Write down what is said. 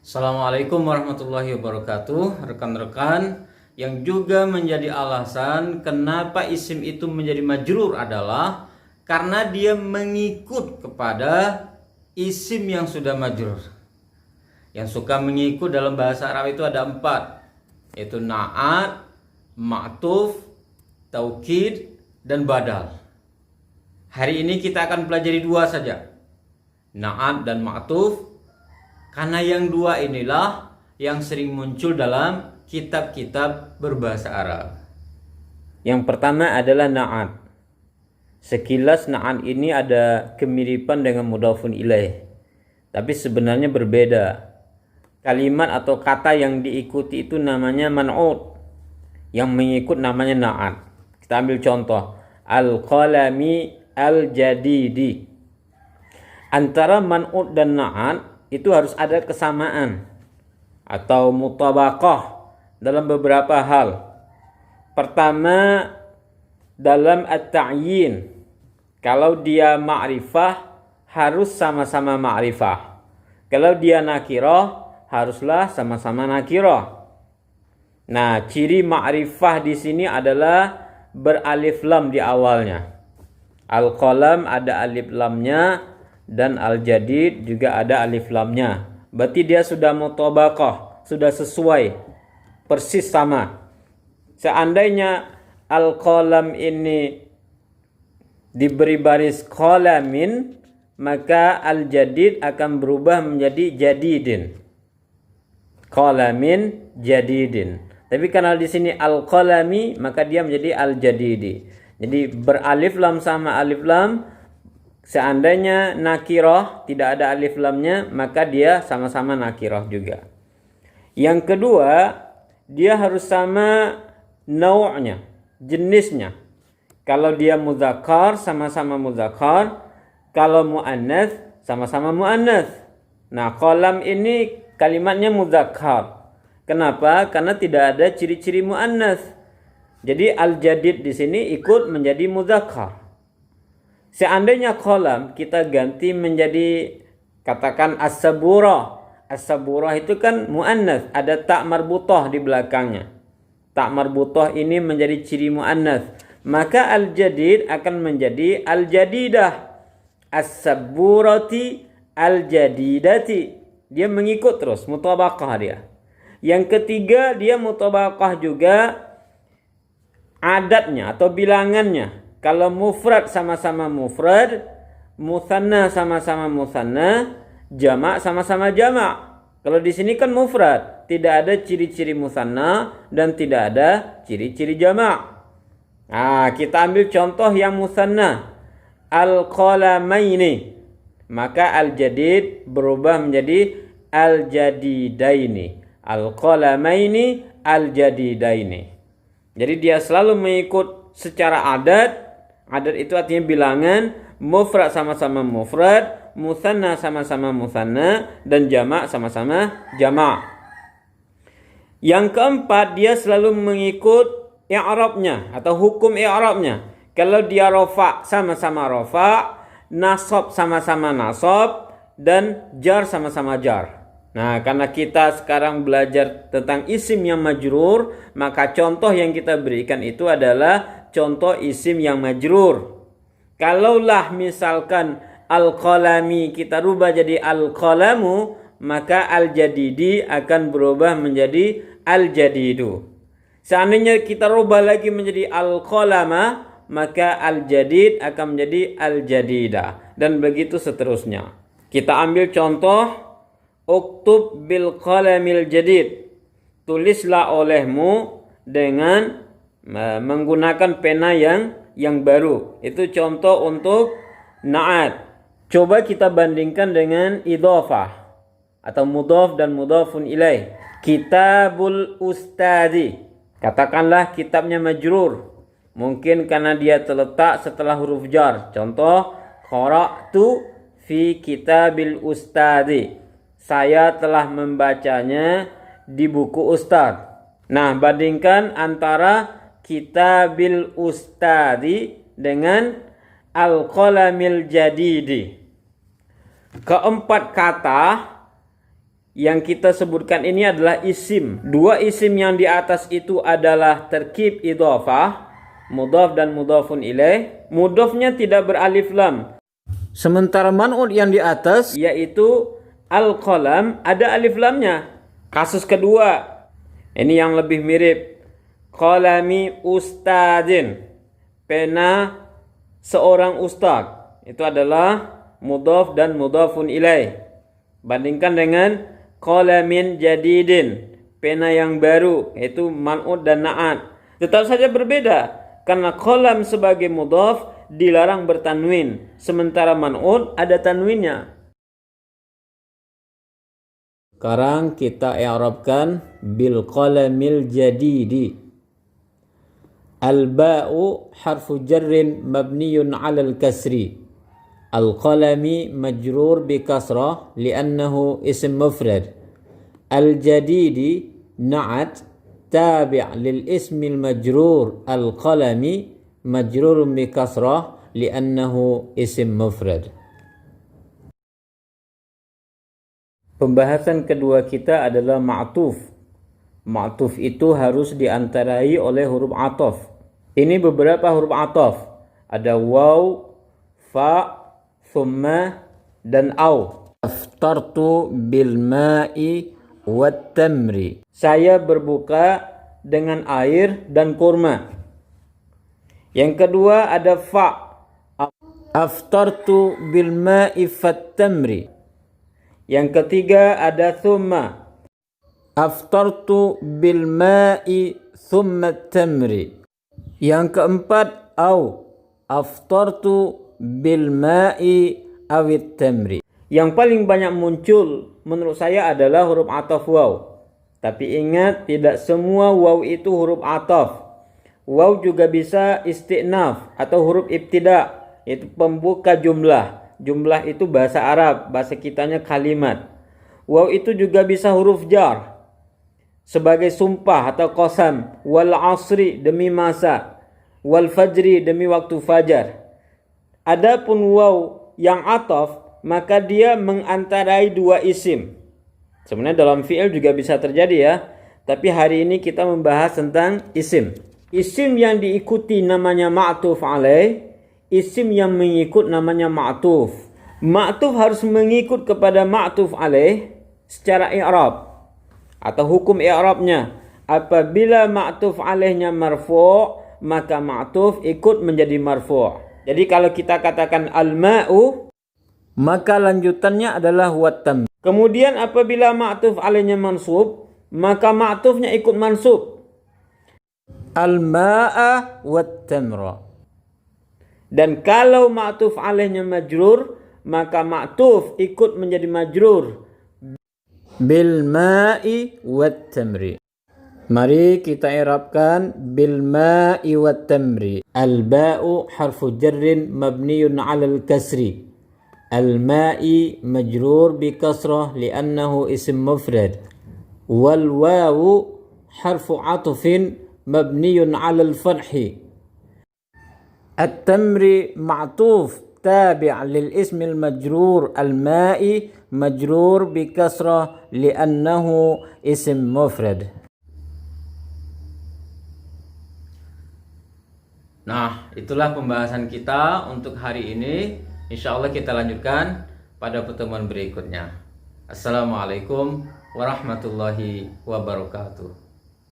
Assalamualaikum warahmatullahi wabarakatuh. Rekan-rekan, yang juga menjadi alasan kenapa isim itu menjadi majrur adalah karena dia mengikut kepada isim yang sudah majrur. Yang suka mengikut dalam bahasa Arab itu ada 4, yaitu na'at, ma'tuf, taukid, dan badal. Hari ini kita akan pelajari 2 saja, na'at dan ma'tuf, karena yang 2 inilah yang sering muncul dalam kitab-kitab berbahasa Arab. Yang pertama adalah na'at. Sekilas na'at ini ada kemiripan dengan mudhafun ilaih, tapi sebenarnya berbeda. Kalimat atau kata yang diikuti itu namanya man'ut, yang mengikut namanya na'at. Kita ambil contoh, al-qalami al-jadidi. Antara man'ut dan na'at itu harus ada kesamaan atau mutabaqah dalam beberapa hal. Pertama, dalam at-ta'yin, kalau dia ma'rifah harus sama-sama ma'rifah. Kalau dia nakirah haruslah sama-sama nakirah. Nah, ciri ma'rifah di sini adalah beralif lam di awalnya. Al-qalam ada alif lamnya, dan al-jadid juga ada alif lamnya. Berarti dia sudah mutabaqah, sudah sesuai, persis sama. Seandainya al-qalam ini diberi baris qalamin, maka al-jadid akan berubah menjadi jadidin. Qalamin jadidin. Tapi karena di sini al-qalami, maka dia menjadi al-jadidi. Jadi beralif lam sama alif lam. Seandainya nakirah tidak ada alif lamnya, maka dia sama-sama nakirah juga. Yang kedua, dia harus sama nau'nya, jenisnya. Kalau dia muzakkar, sama-sama muzakkar. Kalau muannats, sama-sama muannats. Nah, qalam ini kalimatnya muzakkar. Kenapa? Karena tidak ada ciri-ciri muannats. Jadi al-jadid di sini ikut menjadi muzakkar. Seandainya qalam kita ganti menjadi katakan as-saburah. As-saburah itu kan muannats, ada tak marbutah di belakangnya. Tak marbutah ini menjadi ciri muannats. Maka al-jadid akan menjadi al-jadidah. As-saburati al-jadidati. Dia mengikut terus, mutabaqah dia. Yang ketiga, dia mutabaqah juga adatnya atau bilangannya. Kalau mufrad sama-sama mufrad, musanna sama-sama musanna, jamak sama-sama jamak. Kalau di sini kan mufrad, tidak ada ciri-ciri musanna dan tidak ada ciri-ciri jamak. Nah, kita ambil contoh yang musanna, al-qalamaini. Maka al-jadid berubah menjadi al-jadidaini. Al-qalamaini al-jadidaini. Jadi dia selalu mengikut secara adat. Adat itu artinya bilangan, mufrad sama-sama mufrad, musanna sama-sama musanna, dan jamak sama-sama jamak. Yang keempat, dia selalu mengikut i'rabnya atau hukum i'rabnya. Kalau dia rafa sama-sama rafa, nasab sama-sama nasab, dan jar sama-sama jar. Nah, karena kita sekarang belajar tentang isim yang majrur, maka contoh yang kita berikan itu adalah contoh isim yang majrur. Kalaulah misalkan al-qalami kita rubah jadi al-qalamu, maka al-jadidi akan berubah menjadi al-jadidu. Seandainya kita rubah lagi menjadi al-qalama, maka al-jadid akan menjadi al-jadida. Dan begitu seterusnya. Kita ambil contoh, uktub bil qalamil jadid. Tulislah olehmu dengan menggunakan pena yang baru. Itu contoh untuk na'at. Coba kita bandingkan dengan idhofah atau mudhaf dan mudhafun ilaih. Kitabul ustadi. Katakanlah kitabnya majrur. Mungkin karena dia terletak setelah huruf jar. Contoh, qara'tu fi kitabil ustadi. Saya telah membacanya di buku ustaz. Nah, bandingkan antara kitabil ustadi dengan al-qalamil jadidi. Keempat kata yang kita sebutkan ini adalah isim. Dua isim yang di atas itu adalah terkib idhofah, mudhaf dan mudhafun ilaih. Mudhafnya tidak beralif lam. Sementara man'ut yang di atas yaitu al-qalam ada alif lamnya. Kasus kedua, ini yang lebih mirip. Qalami ustadzin, pena seorang ustaz. Itu adalah mudhaf dan mudhafun ilaih. Bandingkan dengan qalamin jadidin, pena yang baru, yaitu man'ut dan na'at. Tetap saja berbeda, karena qalam sebagai mudhaf dilarang bertanwin, sementara man'ut ada tanwinnya. Sekarang kita i'rabkan bil qalamil jadidi. Al-ba'u harfu jarrin mabniyun 'alal kasri. Al-qalami majrur bi kasrah li'annahu ism mufrad. Al-jadidi na'at tabi' lil ismil majrur al-qalami majrurun bi kasrah li'annahu ism mufrad. Pembahasan kedua kita adalah ma'tuf. Ma'tuf itu harus diantarai oleh huruf ataf. Ini beberapa huruf ataf. Ada waw, fa, thumma, dan au. Aftartu bil ma'i wat tamri. Saya berbuka dengan air dan kurma. Yang kedua ada fa. Aftartu bil ma'i fat tamri. Yang ketiga ada thumma. Aftartu bil ma'i thumma tamri. Yang keempat au. Aftartu bil ma'i awit tamri. Yang paling banyak muncul menurut saya adalah huruf ataf waw. Tapi ingat, tidak semua waw itu huruf ataf. Waw juga bisa isti'naf atau huruf ibtida, yaitu pembuka jumlah. Jumlah itu bahasa Arab, bahasa kitanya kalimat. Waw itu juga bisa huruf jar sebagai sumpah atau qasam. Wal asri demi masa, wal fajri demi waktu fajar. Adapun waw yang ataf, maka dia mengantarai dua isim. Sebenarnya dalam fi'il juga bisa terjadi ya, tapi hari ini kita membahas tentang isim. Isim yang diikuti namanya ma'tuf alaih, isim yang mengikut namanya ma'tuf. Ma'tuf harus mengikut kepada ma'tuf alaih secara i'rab atau hukum i'rabnya. Apabila ma'tuf alaihnya marfu', maka ma'tuf ikut menjadi marfu'. Jadi kalau kita katakan al-ma'u, maka lanjutannya adalah wattam. Kemudian apabila ma'tuf alaihnya mansub, maka ma'tufnya ikut mansub. Al-ma'a wattamra. Dan kalau ma'tuf alaihnya majrur, maka ma'tuf ikut menjadi majrur bil ma'i wat tamri. Mari kita i'rabkan bil ma'i wat tamri. Al ba'u harfu jarrin mabniyun 'alal kasri. Al ma'i majrur bi kasrah li'annahu ism mufrad. Wal wawu harfu 'atfin mabniyun 'alal fathi. At-tamri ma'tuf tabi' lil ismil majrur al-ma'i majrur bi kasrah li'annahu ism mufrad. Nah, itulah pembahasan kita untuk hari ini. Insya Allah kita lanjutkan pada pertemuan berikutnya. Assalamualaikum warahmatullahi wabarakatuh.